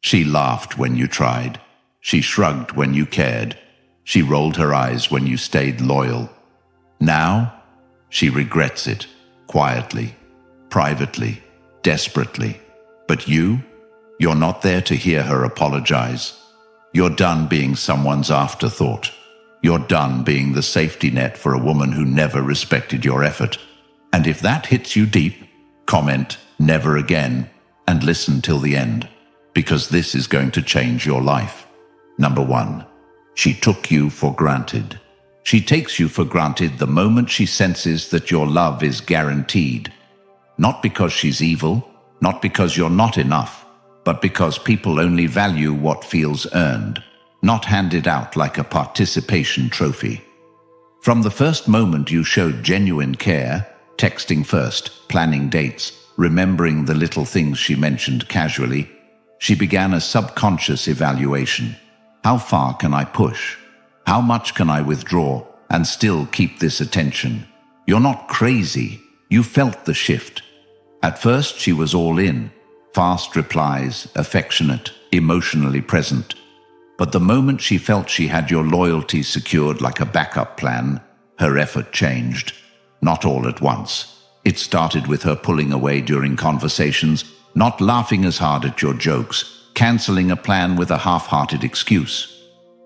She laughed when you tried. She shrugged when you cared. She rolled her eyes when you stayed loyal. Now, she regrets it, quietly, privately, desperately. But you're not there to hear her apologize. You're done being someone's afterthought. You're done being the safety net for a woman who never respected your effort. And if that hits you deep, comment "never again" and listen till the end, because this is going to change your life. Number 1. She took you for granted. She takes you for granted the moment she senses that your love is guaranteed. Not because she's evil, not because you're not enough, but because people only value what feels earned, not handed out like a participation trophy. From the first moment you showed genuine care, texting first, planning dates, remembering the little things she mentioned casually, she began a subconscious evaluation. How far can I push? How much can I withdraw and still keep this attention? You're not crazy. You felt the shift. At first she was all in, fast replies, affectionate, emotionally present. But the moment she felt she had your loyalty secured like a backup plan, her effort changed. Not all at once. It started with her pulling away during conversations, not laughing as hard at your jokes, canceling a plan with a half-hearted excuse.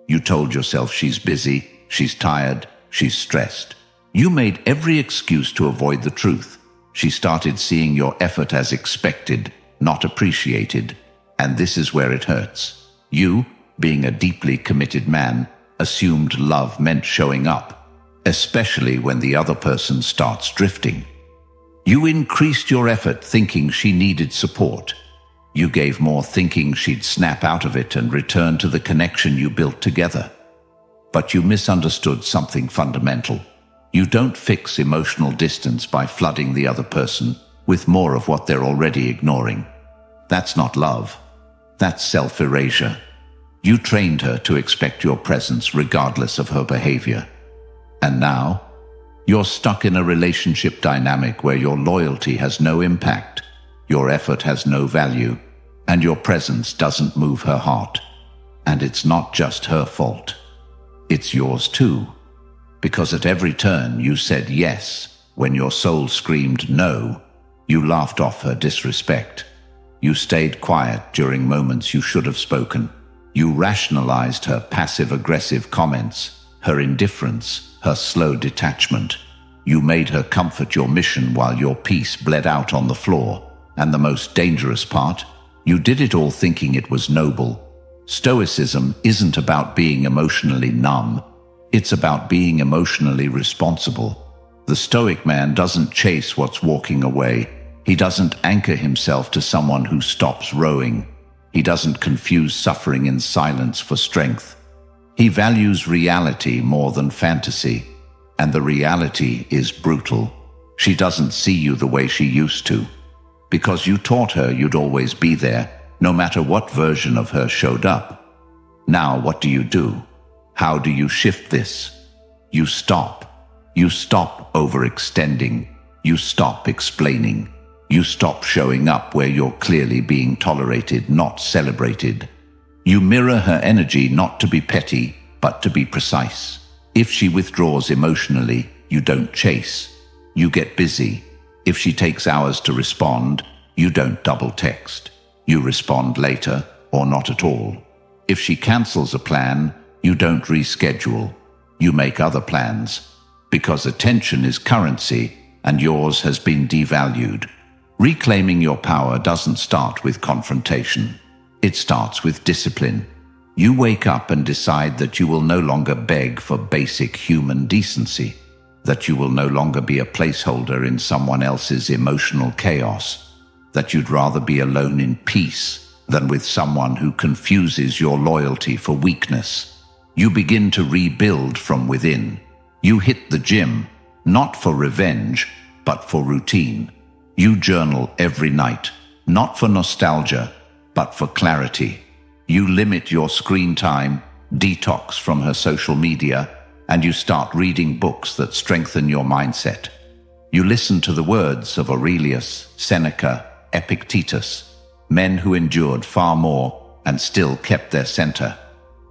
You told yourself she's busy, she's tired, she's stressed. You made every excuse to avoid the truth. She started seeing your effort as expected, not appreciated. And this is where it hurts. You, being a deeply committed man, assumed love meant showing up, especially when the other person starts drifting. You increased your effort thinking she needed support. You gave more thinking she'd snap out of it and return to the connection you built together. But you misunderstood something fundamental. You don't fix emotional distance by flooding the other person with more of what they're already ignoring. That's not love. That's self-erasure. You trained her to expect your presence regardless of her behavior. And now, you're stuck in a relationship dynamic where your loyalty has no impact, your effort has no value, and your presence doesn't move her heart. And it's not just her fault. It's yours too. Because at every turn you said yes when your soul screamed no. You laughed off her disrespect. You stayed quiet during moments you should have spoken. You rationalized her passive-aggressive comments, her indifference, her slow detachment. You made her comfort your mission while your peace bled out on the floor. And the most dangerous part, you did it all thinking it was noble. Stoicism isn't about being emotionally numb. It's about being emotionally responsible. The Stoic man doesn't chase what's walking away. He doesn't anchor himself to someone who stops rowing. He doesn't confuse suffering in silence for strength. He values reality more than fantasy. And the reality is brutal. She doesn't see you the way she used to. Because you taught her you'd always be there, no matter what version of her showed up. Now what do? How do you shift this? You stop. You stop overextending. You stop explaining. You stop showing up where you're clearly being tolerated, not celebrated. You mirror her energy not to be petty, but to be precise. If she withdraws emotionally, you don't chase. You get busy. If she takes hours to respond, you don't double text. You respond later, or not at all. If she cancels a plan, you don't reschedule. You make other plans. Because attention is currency, and yours has been devalued. Reclaiming your power doesn't start with confrontation. It starts with discipline. You wake up and decide that you will no longer beg for basic human decency, that you will no longer be a placeholder in someone else's emotional chaos, that you'd rather be alone in peace than with someone who confuses your loyalty for weakness. You begin to rebuild from within. You hit the gym, not for revenge, but for routine. You journal every night, not for nostalgia, but for clarity. You limit your screen time, detox from her social media, and you start reading books that strengthen your mindset. You listen to the words of Aurelius, Seneca, Epictetus, men who endured far more and still kept their center.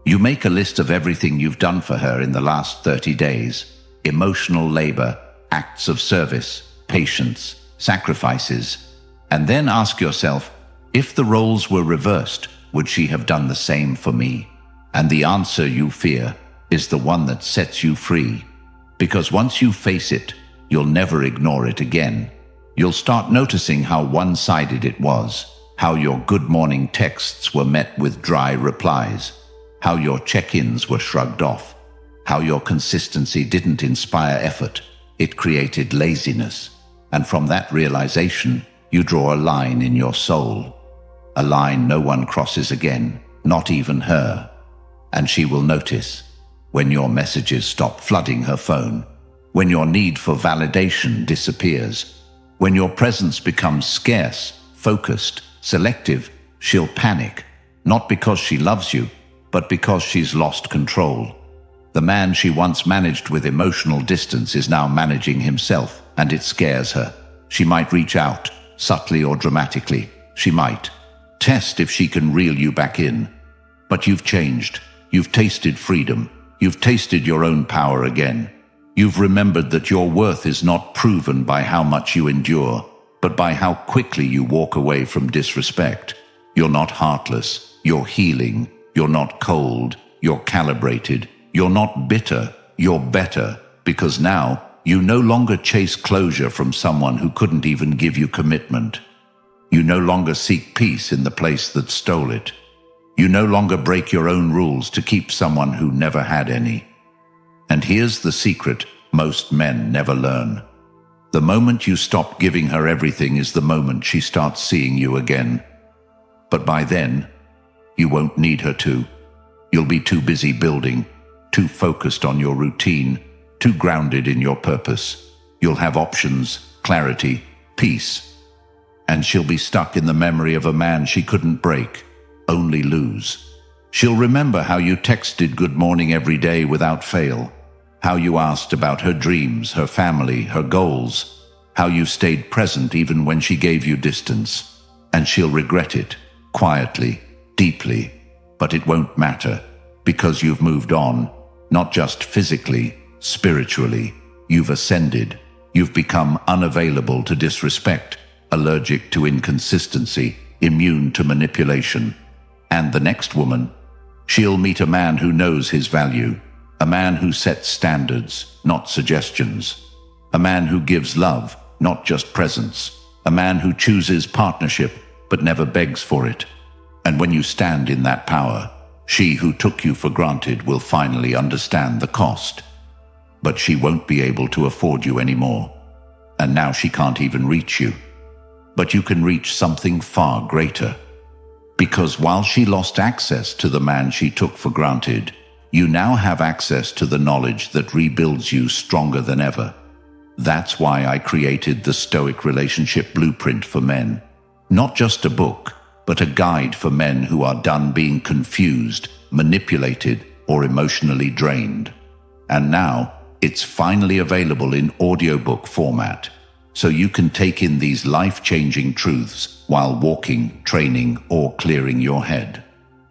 You make a list of everything you've done for her in the last 30 days. Emotional labor, acts of service, patience, sacrifices. And then ask yourself, if the roles were reversed, would she have done the same for me? And the answer you fear is the one that sets you free. Because once you face it, you'll never ignore it again. You'll start noticing how one-sided it was, how your good morning texts were met with dry replies, how your check-ins were shrugged off, how your consistency didn't inspire effort, it created laziness. And from that realization, you draw a line in your soul. A line no one crosses again, not even her. And she will notice when your messages stop flooding her phone, when your need for validation disappears, when your presence becomes scarce, focused, selective. She'll panic, not because she loves you, but because she's lost control. The man she once managed with emotional distance is now managing himself, and it scares her. She might reach out, subtly or dramatically. She might test if she can reel you back in. But you've changed. You've tasted freedom. You've tasted your own power again. You've remembered that your worth is not proven by how much you endure, but by how quickly you walk away from disrespect. You're not heartless. You're healing. You're not cold. You're calibrated. You're not bitter. You're better, because now you no longer chase closure from someone who couldn't even give you commitment. You no longer seek peace in the place that stole it. You no longer break your own rules to keep someone who never had any. And here's the secret most men never learn. The moment you stop giving her everything is the moment she starts seeing you again. But by then, you won't need her to. You'll be too busy building, too focused on your routine, too grounded in your purpose. You'll have options, clarity, peace. And she'll be stuck in the memory of a man she couldn't break, only lose. She'll remember how you texted good morning every day without fail, how you asked about her dreams, her family, her goals, how you stayed present even when she gave you distance. And she'll regret it, quietly, deeply. But it won't matter, because you've moved on, not just physically, spiritually. You've ascended. You've become unavailable to disrespect, allergic to inconsistency, immune to manipulation. And the next woman, she'll meet a man who knows his value, a man who sets standards, not suggestions, a man who gives love, not just presents, a man who chooses partnership but never begs for it. And when you stand in that power, she who took you for granted will finally understand the cost. But she won't be able to afford you anymore. And now she can't even reach you. But you can reach something far greater. Because while she lost access to the man she took for granted, you now have access to the knowledge that rebuilds you stronger than ever. That's why I created the Stoic Relationship Blueprint for Men. Not just a book, but a guide for men who are done being confused, manipulated, or emotionally drained. And now, it's finally available in audiobook format, so you can take in these life-changing truths while walking, training, or clearing your head.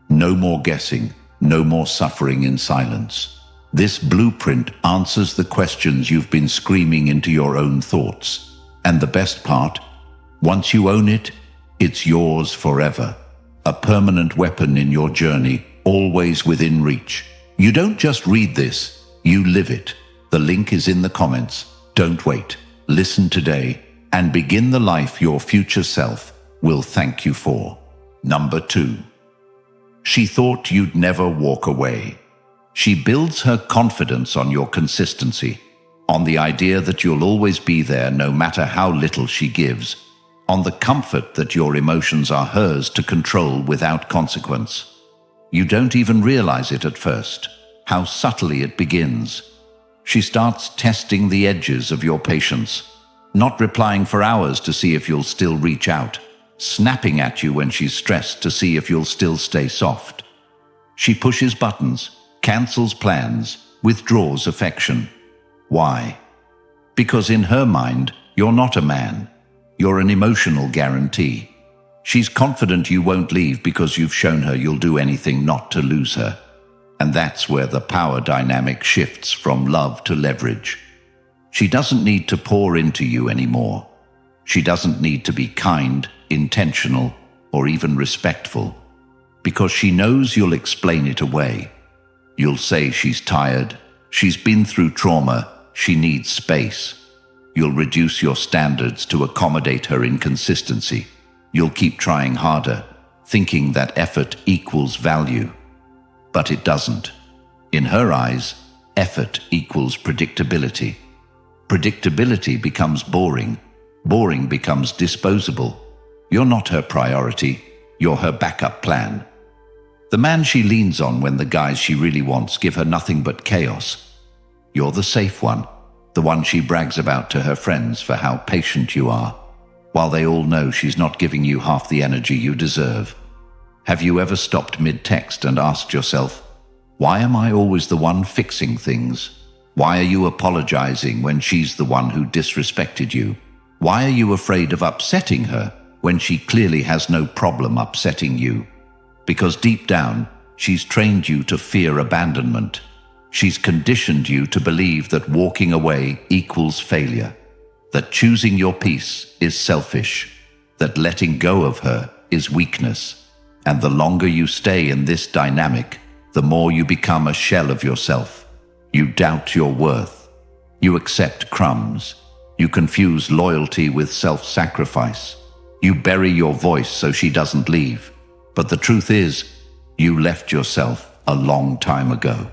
No more guessing, no more suffering in silence. This blueprint answers the questions you've been screaming into your own thoughts. And the best part, once you own it, it's yours forever. A permanent weapon in your journey, always within reach. You don't just read this, you live it. The link is in the comments. Don't wait. Listen today and begin the life your future self will thank you for. Number 2. She thought you'd never walk away. She builds her confidence on your consistency, on the idea that you'll always be there no matter how little she gives, on the comfort that your emotions are hers to control without consequence. You don't even realize it at first, how subtly it begins. She starts testing the edges of your patience, not replying for hours to see if you'll still reach out, snapping at you when she's stressed to see if you'll still stay soft. She pushes buttons, cancels plans, withdraws affection. Why? Because in her mind, you're not a man. You're an emotional guarantee. She's confident you won't leave because you've shown her you'll do anything not to lose her. And that's where the power dynamic shifts from love to leverage. She doesn't need to pour into you anymore. She doesn't need to be kind, intentional, or even respectful, because she knows you'll explain it away. You'll say she's tired, she's been through trauma, she needs space. You'll reduce your standards to accommodate her inconsistency. You'll keep trying harder, thinking that effort equals value. But it doesn't. In her eyes, effort equals predictability. Predictability becomes boring. Boring becomes disposable. You're not her priority, you're her backup plan. The man she leans on when the guys she really wants give her nothing but chaos. You're the safe one, the one she brags about to her friends for how patient you are, while they all know she's not giving you half the energy you deserve. Have you ever stopped mid-text and asked yourself, why am I always the one fixing things? Why are you apologizing when she's the one who disrespected you? Why are you afraid of upsetting her when she clearly has no problem upsetting you? Because deep down, she's trained you to fear abandonment. She's conditioned you to believe that walking away equals failure, that choosing your peace is selfish, that letting go of her is weakness. And the longer you stay in this dynamic, the more you become a shell of yourself. You doubt your worth. You accept crumbs. You confuse loyalty with self-sacrifice. You bury your voice so she doesn't leave. But the truth is, you left yourself a long time ago.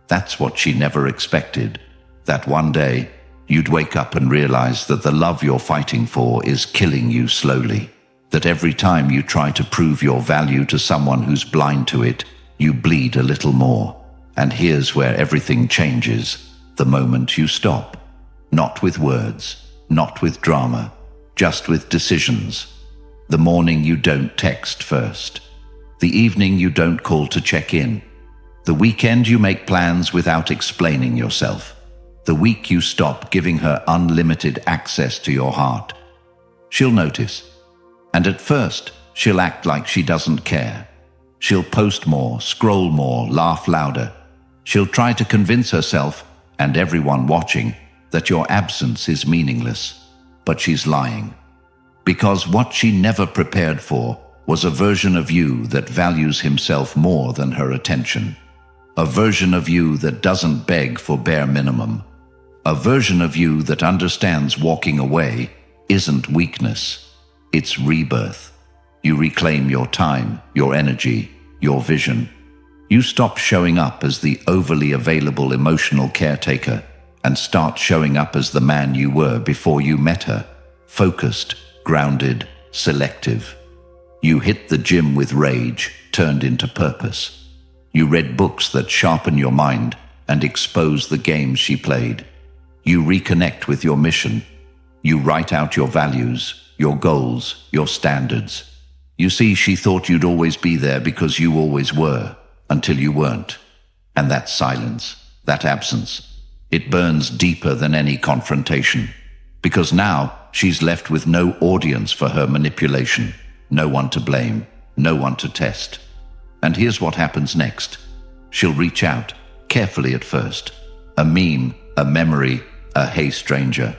That's what she never expected. That one day, you'd wake up and realize that the love you're fighting for is killing you slowly. That every time you try to prove your value to someone who's blind to it, you bleed a little more. And here's where everything changes, the moment you stop. Not with words, not with drama, just with decisions. The morning you don't text first. The evening you don't call to check in. The weekend you make plans without explaining yourself. The week you stop giving her unlimited access to your heart. She'll notice. And at first, she'll act like she doesn't care. She'll post more, scroll more, laugh louder. She'll try to convince herself, and everyone watching, that your absence is meaningless. But she's lying. Because what she never prepared for was a version of you that values himself more than her attention. A version of you that doesn't beg for bare minimum. A version of you that understands walking away isn't weakness. It's rebirth. You reclaim your time, your energy, your vision. You stop showing up as the overly available emotional caretaker and start showing up as the man you were before you met her. Focused, grounded, selective. You hit the gym with rage, turned into purpose. You read books that sharpen your mind and expose the games she played. You reconnect with your mission. You write out your values, your goals, your standards. You see, she thought you'd always be there because you always were, until you weren't. And that silence, that absence, it burns deeper than any confrontation. Because now she's left with no audience for her manipulation, no one to blame, no one to test. And here's what happens next. She'll reach out, carefully at first. A meme, a memory, a hey stranger.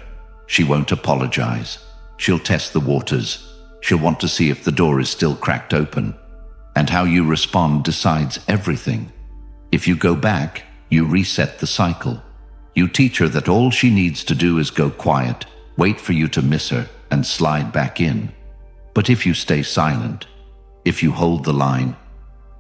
She won't apologize. She'll test the waters. She'll want to see if the door is still cracked open. And how you respond decides everything. If you go back, you reset the cycle. You teach her that all she needs to do is go quiet, wait for you to miss her, and slide back in. But if you stay silent, if you hold the line,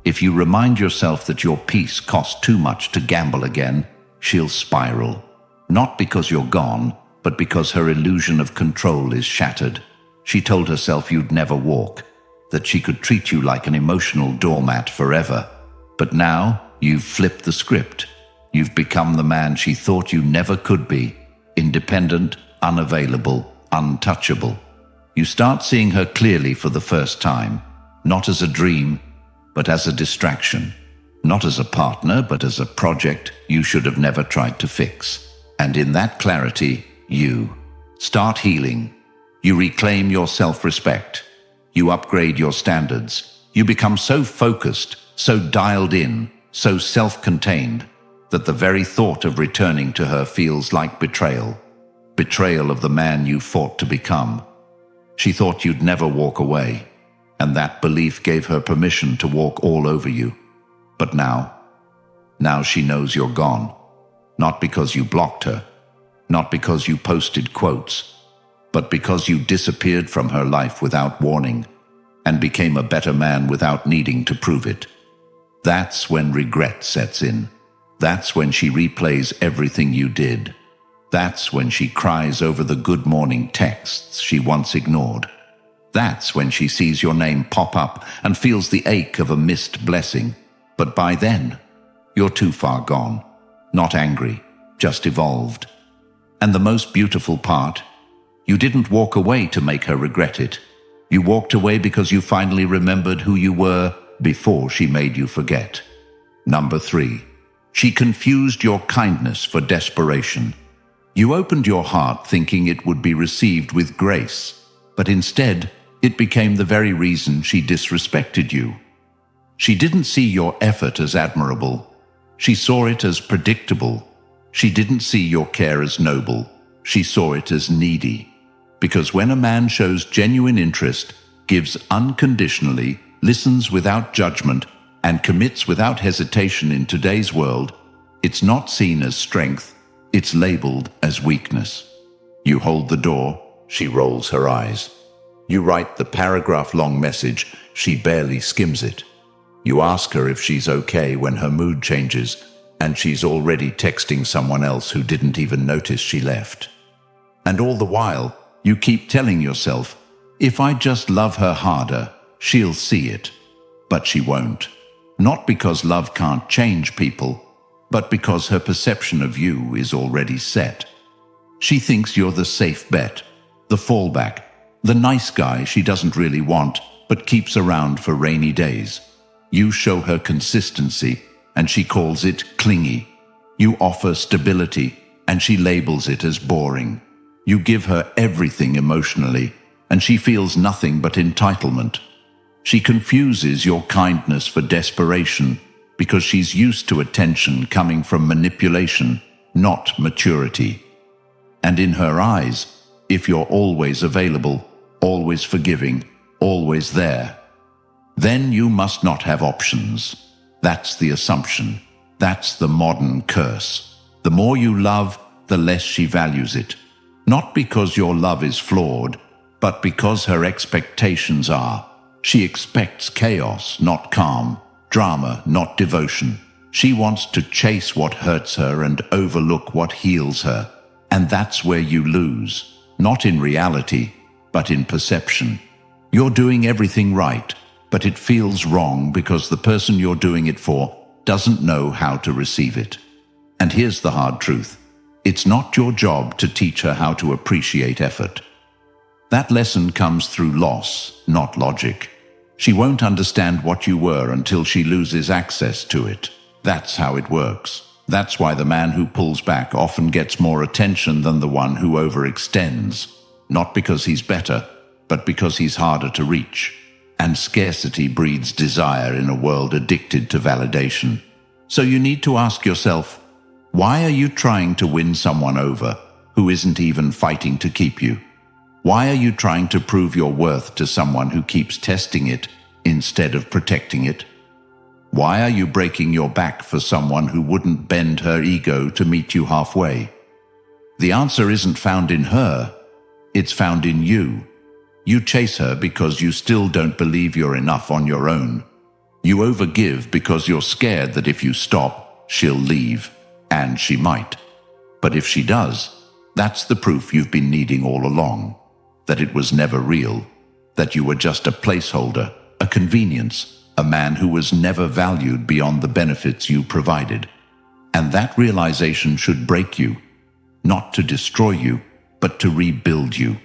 if you remind yourself that your peace costs too much to gamble again, she'll spiral. Not because you're gone, but because her illusion of control is shattered. She told herself you'd never walk, that she could treat you like an emotional doormat forever. But now, you've flipped the script. You've become the man she thought you never could be. Independent, unavailable, untouchable. You start seeing her clearly for the first time, not as a dream, but as a distraction. Not as a partner, but as a project you should have never tried to fix. And in that clarity, you start healing. You reclaim your self-respect. You upgrade your standards. You become so focused, so dialed in, so self-contained, that the very thought of returning to her feels like betrayal. Betrayal of the man you fought to become. She thought you'd never walk away, and that belief gave her permission to walk all over you. But now she knows you're gone. Not because you blocked her, not because you posted quotes, but because you disappeared from her life without warning and became a better man without needing to prove it. That's when regret sets in. That's when she replays everything you did. That's when she cries over the good morning texts she once ignored. That's when she sees your name pop up and feels the ache of a missed blessing. But by then, you're too far gone. Not angry, just evolved. And the most beautiful part, you didn't walk away to make her regret it. You walked away because you finally remembered who you were before she made you forget. Number 3, she confused your kindness for desperation. You opened your heart thinking it would be received with grace, but instead, it became the very reason she disrespected you. She didn't see your effort as admirable. She saw it as predictable. She didn't see your care as noble. She saw it as needy. Because when a man shows genuine interest, gives unconditionally, listens without judgment, and commits without hesitation in today's world, it's not seen as strength, it's labeled as weakness. You hold the door, she rolls her eyes. You write the paragraph-long message, she barely skims it. You ask her if she's okay when her mood changes, and she's already texting someone else who didn't even notice she left. And all the while, you keep telling yourself, if I just love her harder, she'll see it. But she won't. Not because love can't change people, but because her perception of you is already set. She thinks you're the safe bet, the fallback, the nice guy she doesn't really want, but keeps around for rainy days. You show her consistency, and she calls it clingy. You offer stability, and she labels it as boring. You give her everything emotionally, and she feels nothing but entitlement. She confuses your kindness for desperation because she's used to attention coming from manipulation, not maturity. And in her eyes, if you're always available, always forgiving, always there, then you must not have options. That's the assumption. That's the modern curse. The more you love, the less she values it. Not because your love is flawed, but because her expectations are. She expects chaos, not calm, drama, not devotion. She wants to chase what hurts her and overlook what heals her. And that's where you lose, not in reality, but in perception. You're doing everything right, but it feels wrong because the person you're doing it for doesn't know how to receive it. And here's the hard truth. It's not your job to teach her how to appreciate effort. That lesson comes through loss, not logic. She won't understand what you were until she loses access to it. That's how it works. That's why the man who pulls back often gets more attention than the one who overextends. Not because he's better, but because he's harder to reach. And scarcity breeds desire in a world addicted to validation. So you need to ask yourself, why are you trying to win someone over who isn't even fighting to keep you? Why are you trying to prove your worth to someone who keeps testing it instead of protecting it? Why are you breaking your back for someone who wouldn't bend her ego to meet you halfway? The answer isn't found in her, it's found in you. You chase her because you still don't believe you're enough on your own. You overgive because you're scared that if you stop, she'll leave, and she might. But if she does, that's the proof you've been needing all along, that it was never real, that you were just a placeholder, a convenience, a man who was never valued beyond the benefits you provided. And that realization should break you, not to destroy you, but to rebuild you.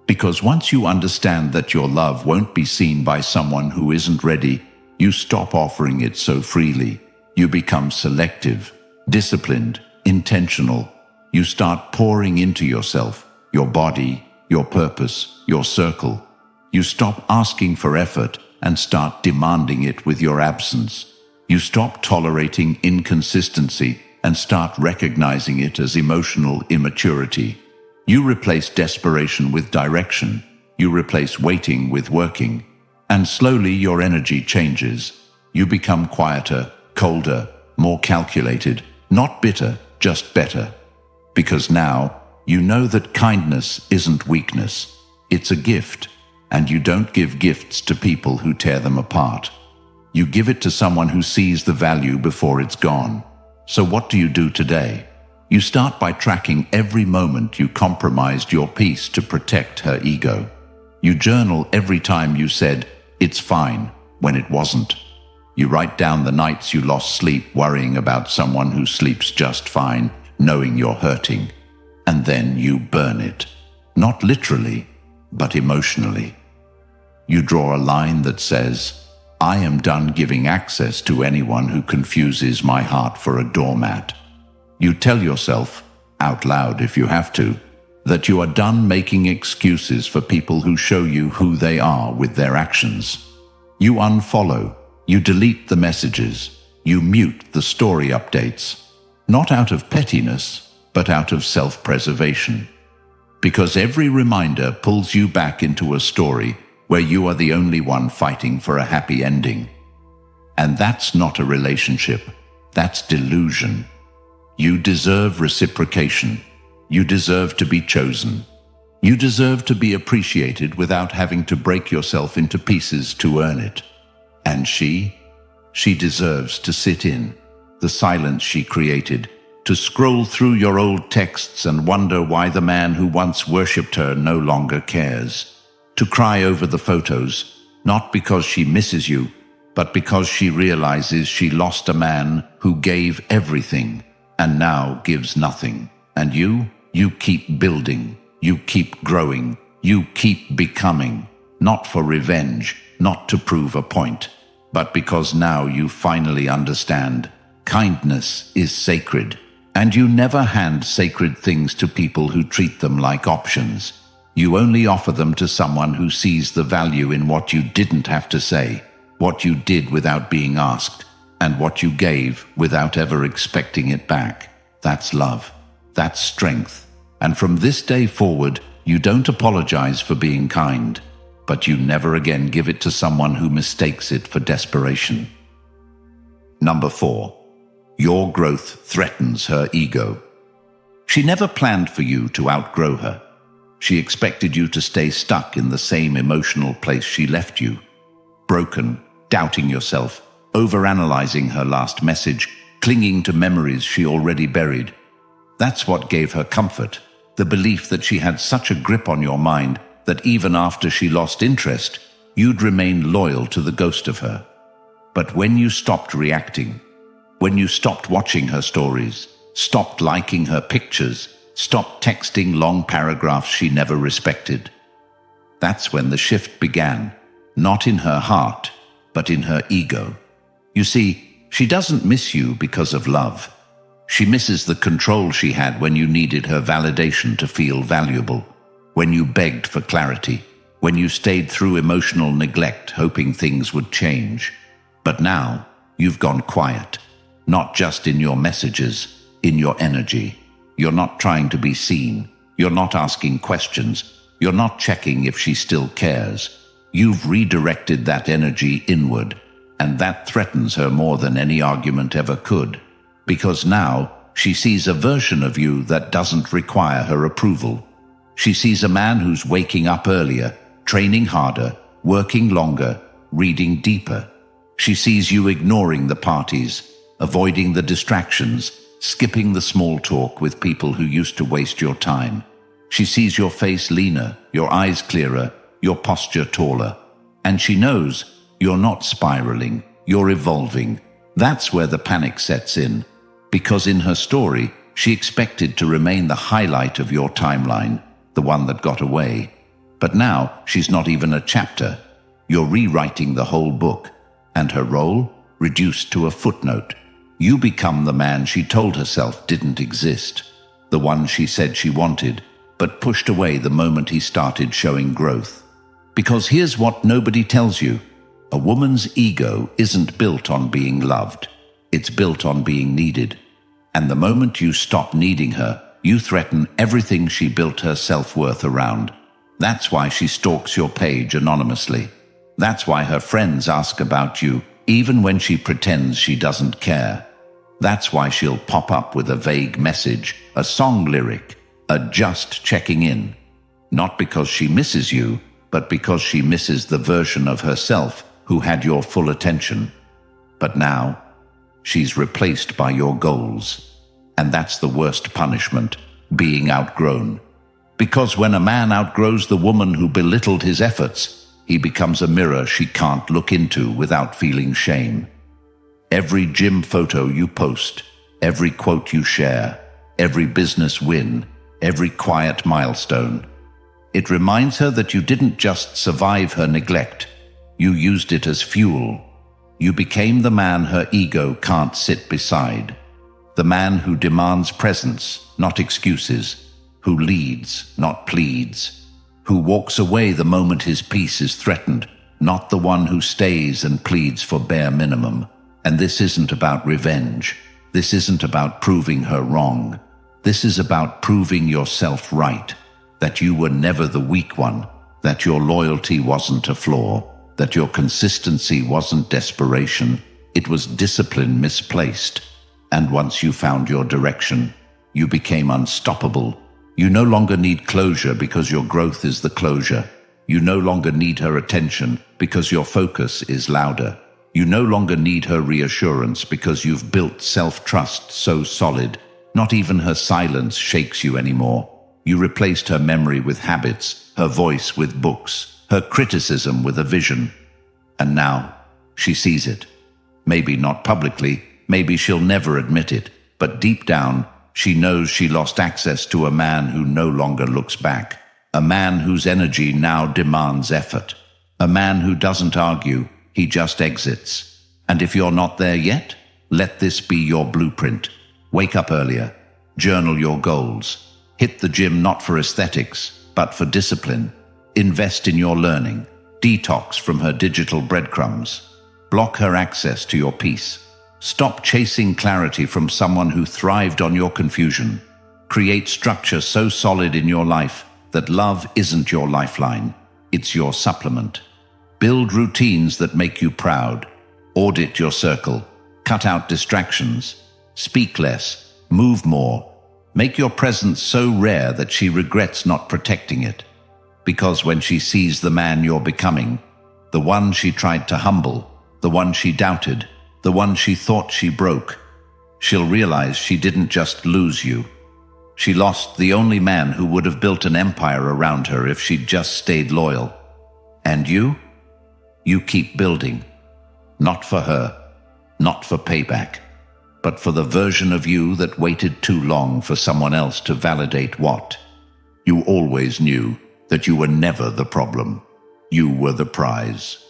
Because once you understand that your love won't be seen by someone who isn't ready, you stop offering it so freely. You become selective, disciplined, intentional. You start pouring into yourself, your body, your purpose, your circle. You stop asking for effort and start demanding it with your absence. You stop tolerating inconsistency and start recognizing it as emotional immaturity. You replace desperation with direction. You replace waiting with working. And slowly your energy changes. You become quieter, colder, more calculated, not bitter, just better. Because now you know that kindness isn't weakness. It's a gift. And you don't give gifts to people who tear them apart. You give it to someone who sees the value before it's gone. So what do you do today? You start by tracking every moment you compromised your peace to protect her ego. You journal every time you said, "It's fine," when it wasn't. You write down the nights you lost sleep worrying about someone who sleeps just fine, knowing you're hurting. And then you burn it. Not literally, but emotionally. You draw a line that says, "I am done giving access to anyone who confuses my heart for a doormat." You tell yourself, out loud if you have to, that you are done making excuses for people who show you who they are with their actions. You unfollow, you delete the messages, you mute the story updates, not out of pettiness, but out of self-preservation. Because every reminder pulls you back into a story where you are the only one fighting for a happy ending. And that's not a relationship, that's delusion. You deserve reciprocation. You deserve to be chosen. You deserve to be appreciated without having to break yourself into pieces to earn it. And she deserves to sit in the silence she created, to scroll through your old texts and wonder why the man who once worshipped her no longer cares. To cry over the photos, not because she misses you, but because she realizes she lost a man who gave everything and now gives nothing. And you keep building, you keep growing, you keep becoming, not for revenge, not to prove a point, but because now you finally understand kindness is sacred. And you never hand sacred things to people who treat them like options. You only offer them to someone who sees the value in what you didn't have to say, what you did without being asked, and what you gave without ever expecting it back. That's love. That's strength. And from this day forward, you don't apologize for being kind, but you never again give it to someone who mistakes it for desperation. Number 4. Your growth threatens her ego. She never planned for you to outgrow her. She expected you to stay stuck in the same emotional place she left you. Broken, doubting yourself, overanalyzing her last message, clinging to memories she already buried. That's what gave her comfort, the belief that she had such a grip on your mind that even after she lost interest, you'd remain loyal to the ghost of her. But when you stopped reacting, when you stopped watching her stories, stopped liking her pictures, stopped texting long paragraphs she never respected, that's when the shift began, not in her heart, but in her ego. You see, she doesn't miss you because of love. She misses the control she had when you needed her validation to feel valuable, when you begged for clarity, when you stayed through emotional neglect hoping things would change. But now, you've gone quiet, not just in your messages, in your energy. You're not trying to be seen. You're not asking questions. You're not checking if she still cares. You've redirected that energy inward, and that threatens her more than any argument ever could. Because now, she sees a version of you that doesn't require her approval. She sees a man who's waking up earlier, training harder, working longer, reading deeper. She sees you ignoring the parties, avoiding the distractions, skipping the small talk with people who used to waste your time. She sees your face leaner, your eyes clearer, your posture taller. And she knows you're not spiraling, you're evolving. That's where the panic sets in. Because in her story, she expected to remain the highlight of your timeline, the one that got away. But now, she's not even a chapter. You're rewriting the whole book, and her role reduced to a footnote. You become the man she told herself didn't exist, the one she said she wanted, but pushed away the moment he started showing growth. Because here's what nobody tells you. A woman's ego isn't built on being loved. It's built on being needed. And the moment you stop needing her, you threaten everything she built her self-worth around. That's why she stalks your page anonymously. That's why her friends ask about you, even when she pretends she doesn't care. That's why she'll pop up with a vague message, a song lyric, a just checking in. Not because she misses you, but because she misses the version of herself who had your full attention. But now, she's replaced by your goals. And that's the worst punishment, being outgrown. Because when a man outgrows the woman who belittled his efforts, he becomes a mirror she can't look into without feeling shame. Every gym photo you post, every quote you share, every business win, every quiet milestone, it reminds her that you didn't just survive her neglect, you used it as fuel. You became the man her ego can't sit beside. The man who demands presence, not excuses, who leads, not pleads, who walks away the moment his peace is threatened, not the one who stays and pleads for bare minimum. And this isn't about revenge. This isn't about proving her wrong. This is about proving yourself right, that you were never the weak one, that your loyalty wasn't a flaw, that your consistency wasn't desperation, it was discipline misplaced. And once you found your direction, you became unstoppable. You no longer need closure because your growth is the closure. You no longer need her attention because your focus is louder. You no longer need her reassurance because you've built self-trust so solid, not even her silence shakes you anymore. You replaced her memory with habits, her voice with books, her criticism with a vision. And now, she sees it. Maybe not publicly, maybe she'll never admit it, but deep down, she knows she lost access to a man who no longer looks back, a man whose energy now demands effort, a man who doesn't argue, he just exits. And if you're not there yet, let this be your blueprint. Wake up earlier, journal your goals, hit the gym not for aesthetics, but for discipline, invest in your learning, detox from her digital breadcrumbs, block her access to your peace. Stop chasing clarity from someone who thrived on your confusion. Create structure so solid in your life that love isn't your lifeline, it's your supplement. Build routines that make you proud. Audit your circle. Cut out distractions. Speak less. Move more. Make your presence so rare that she regrets not protecting it. Because when she sees the man you're becoming, the one she tried to humble, the one she doubted, the one she thought she broke, she'll realize she didn't just lose you. She lost the only man who would have built an empire around her if she'd just stayed loyal. And you? You keep building. Not for her, not for payback, but for the version of you that waited too long for someone else to validate what. You always knew that you were never the problem. You were the prize.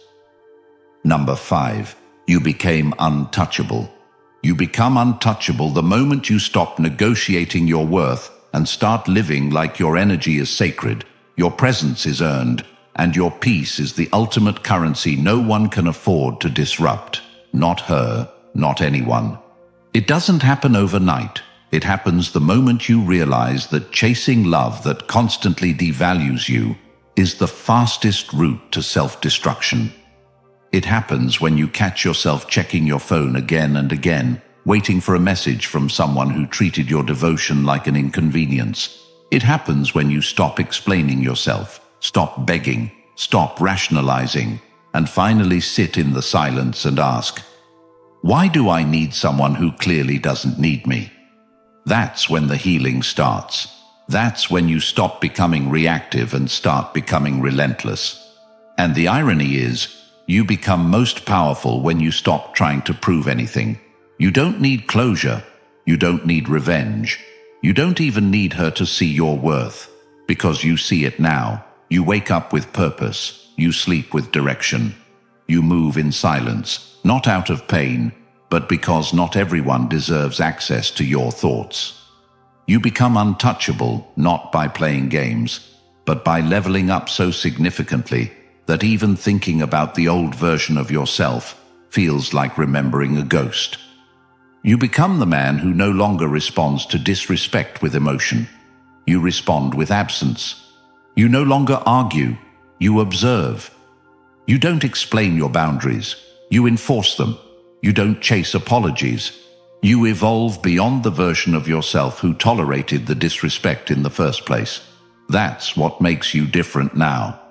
Number 5. You became untouchable. You become untouchable the moment you stop negotiating your worth and start living like your energy is sacred, your presence is earned, and your peace is the ultimate currency no one can afford to disrupt. Not her, not anyone. It doesn't happen overnight. It happens the moment you realize that chasing love that constantly devalues you is the fastest route to self-destruction. It happens when you catch yourself checking your phone again and again, waiting for a message from someone who treated your devotion like an inconvenience. It happens when you stop explaining yourself, stop begging, stop rationalizing, and finally sit in the silence and ask, why do I need someone who clearly doesn't need me? That's when the healing starts. That's when you stop becoming reactive and start becoming relentless. And the irony is, you become most powerful when you stop trying to prove anything. You don't need closure. You don't need revenge. You don't even need her to see your worth, because you see it now. You wake up with purpose. You sleep with direction. You move in silence, not out of pain, but because not everyone deserves access to your thoughts. You become untouchable, not by playing games, but by leveling up so significantly that even thinking about the old version of yourself feels like remembering a ghost. You become the man who no longer responds to disrespect with emotion. You respond with absence. You no longer argue. You observe. You don't explain your boundaries. You enforce them. You don't chase apologies. You evolve beyond the version of yourself who tolerated the disrespect in the first place. That's what makes you different now.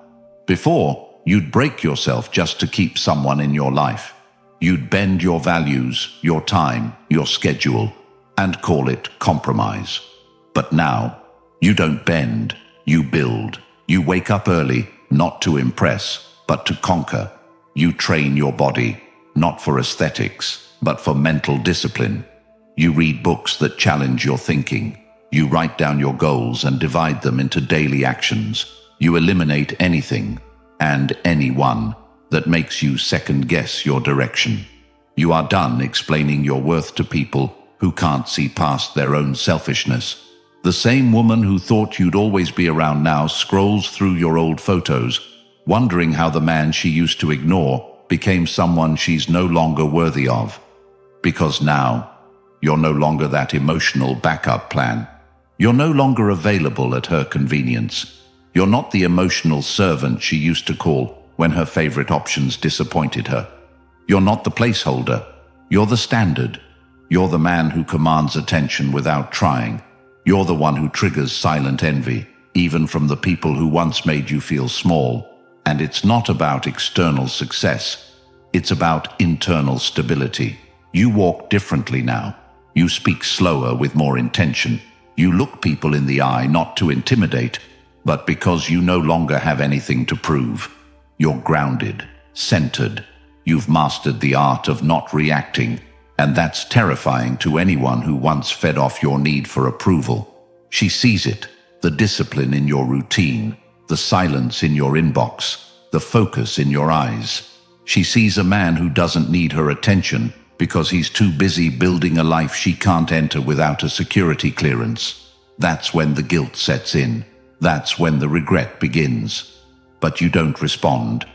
Before, you'd break yourself just to keep someone in your life. You'd bend your values, your time, your schedule, and call it compromise. But now, you don't bend, you build. You wake up early, not to impress, but to conquer. You train your body, not for aesthetics, but for mental discipline. You read books that challenge your thinking. You write down your goals and divide them into daily actions. You eliminate anything and anyone that makes you second-guess your direction. You are done explaining your worth to people who can't see past their own selfishness. The same woman who thought you'd always be around now scrolls through your old photos, wondering how the man she used to ignore became someone she's no longer worthy of. Because now, you're no longer that emotional backup plan. You're no longer available at her convenience. You're not the emotional servant she used to call when her favorite options disappointed her. You're not the placeholder. You're the standard. You're the man who commands attention without trying. You're the one who triggers silent envy, even from the people who once made you feel small. And it's not about external success. It's about internal stability. You walk differently now. You speak slower with more intention. You look people in the eye not to intimidate, but because you no longer have anything to prove. You're grounded, centered. You've mastered the art of not reacting, and that's terrifying to anyone who once fed off your need for approval. She sees it, the discipline in your routine, the silence in your inbox, the focus in your eyes. She sees a man who doesn't need her attention because he's too busy building a life she can't enter without a security clearance. That's when the guilt sets in. That's when the regret begins. But you don't respond,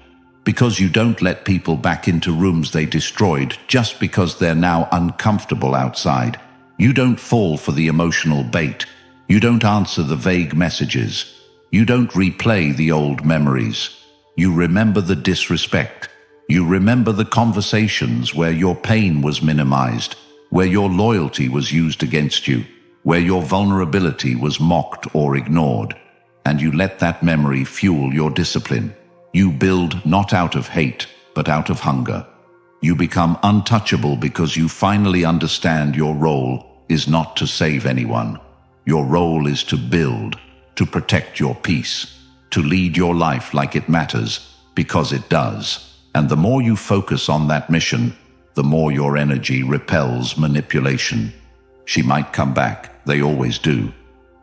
because you don't let people back into rooms they destroyed just because they're now uncomfortable outside. You don't fall for the emotional bait. You don't answer the vague messages. You don't replay the old memories. You remember the disrespect. You remember the conversations where your pain was minimized, where your loyalty was used against you, where your vulnerability was mocked or ignored. And you let that memory fuel your discipline. You build not out of hate, but out of hunger. You become untouchable because you finally understand your role is not to save anyone. Your role is to build, to protect your peace, to lead your life like it matters, because it does. And the more you focus on that mission, the more your energy repels manipulation. She might come back, they always do.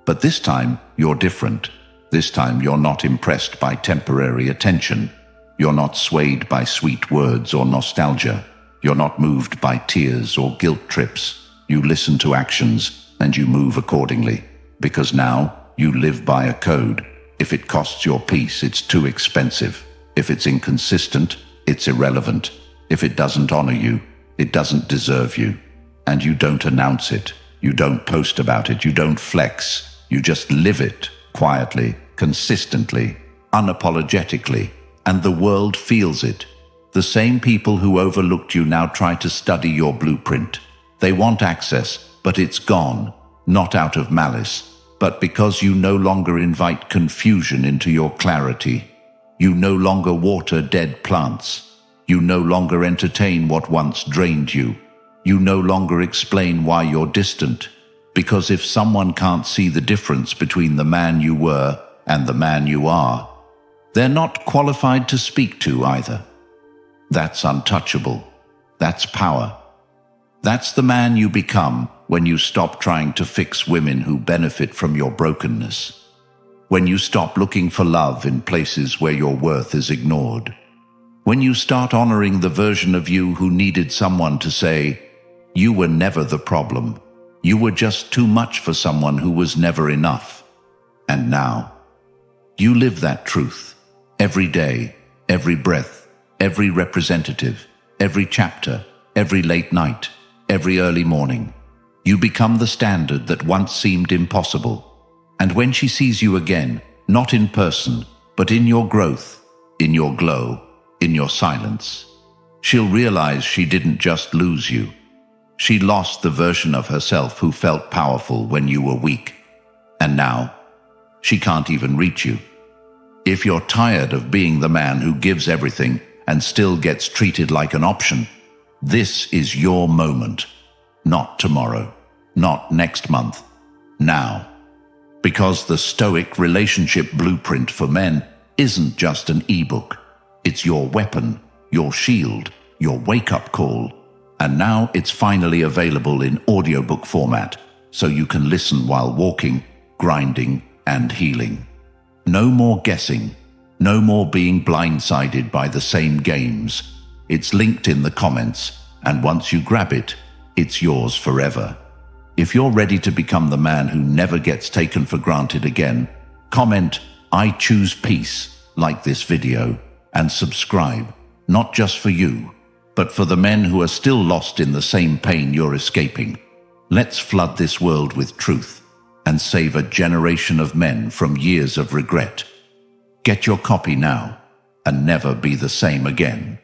But this time, you're different. This time you're not impressed by temporary attention. You're not swayed by sweet words or nostalgia. You're not moved by tears or guilt trips. You listen to actions and you move accordingly. Because now you live by a code. If it costs your peace, it's too expensive. If it's inconsistent, it's irrelevant. If it doesn't honor you, it doesn't deserve you. And you don't announce it. You don't post about it. You don't flex. You just live it quietly, consistently, unapologetically, and the world feels it. The same people who overlooked you now try to study your blueprint. They want access, but it's gone, not out of malice, but because you no longer invite confusion into your clarity. You no longer water dead plants. You no longer entertain what once drained you. You no longer explain why you're distant. Because if someone can't see the difference between the man you were and the man you are, they're not qualified to speak to either. That's untouchable. That's power. That's the man you become when you stop trying to fix women who benefit from your brokenness. When you stop looking for love in places where your worth is ignored. When you start honoring the version of you who needed someone to say, "You were never the problem. You were just too much for someone who was never enough." And now, you live that truth every day, every breath, every representative, every chapter, every late night, every early morning. You become the standard that once seemed impossible. And when she sees you again, not in person, but in your growth, in your glow, in your silence, she'll realize she didn't just lose you. She lost the version of herself who felt powerful when you were weak. And now, she can't even reach you. If you're tired of being the man who gives everything and still gets treated like an option, this is your moment. Not tomorrow, not next month, now. Because the Stoic relationship blueprint for men isn't just an ebook. It's your weapon, your shield, your wake-up call. And now it's finally available in audiobook format, so you can listen while walking, grinding, and healing. No more guessing. No more being blindsided by the same games. It's linked in the comments, and once you grab it, it's yours forever. If you're ready to become the man who never gets taken for granted again, comment, "I choose peace," like this video, and subscribe, not just for you, but for the men who are still lost in the same pain you're escaping. Let's flood this world with truth and save a generation of men from years of regret. Get your copy now and never be the same again.